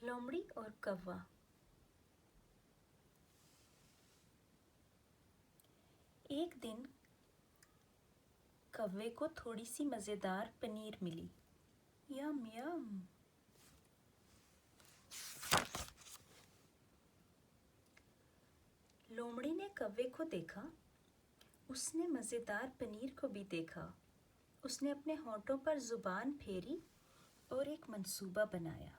लोमड़ी और कौवा। एक दिन कौवे को थोड़ी सी मज़ेदार पनीर मिली। यम यम। लोमड़ी ने कौवे को देखा। उसने मज़ेदार पनीर को भी देखा। उसने अपने होंठों पर ज़ुबान फेरी और एक मंसूबा बनाया।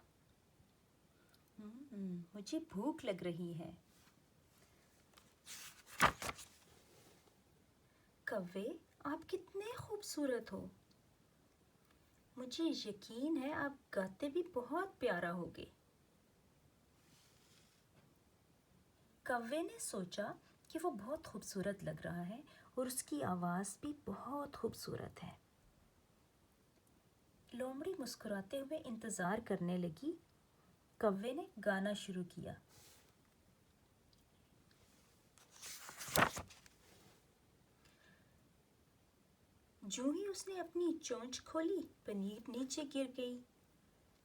मुझे भूख लग रही है। कौवे, आप कितने खूबसूरत हो। मुझे यकीन है आप गाते भी बहुत प्यारा होगे। कौवे ने सोचा कि वो बहुत खूबसूरत लग रहा है और उसकी आवाज़ भी बहुत खूबसूरत है। लोमड़ी मुस्कुराते हुए इंतज़ार करने लगी। कौवे ने गाना शुरू किया। जो ही उसने अपनी चोंच खोली, पनीर नीचे गिर गई,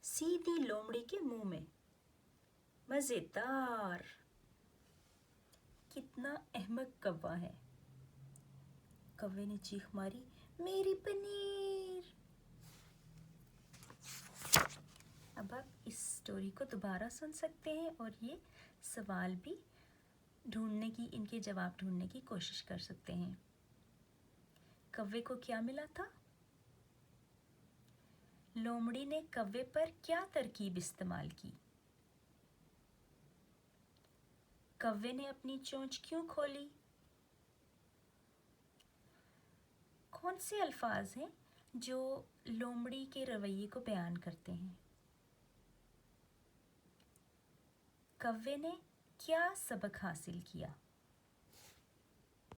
सीधी लोमड़ी के मुंह में। मज़ेदार। कितना अहमक कौवा है। कौवे ने चीख मारी, मेरी पनीर। अब आप इस स्टोरी को दोबारा सुन सकते हैं और ये सवाल भी इनके जवाब ढूंढने की कोशिश कर सकते हैं। कौवे को क्या मिला था? लोमड़ी ने कौवे पर क्या तरकीब इस्तेमाल की? कौवे ने अपनी चोंच क्यों खोली? कौन से अल्फाज हैं जो लोमड़ी के रवैये को बयान करते हैं? कौवे ने क्या सबक हासिल किया?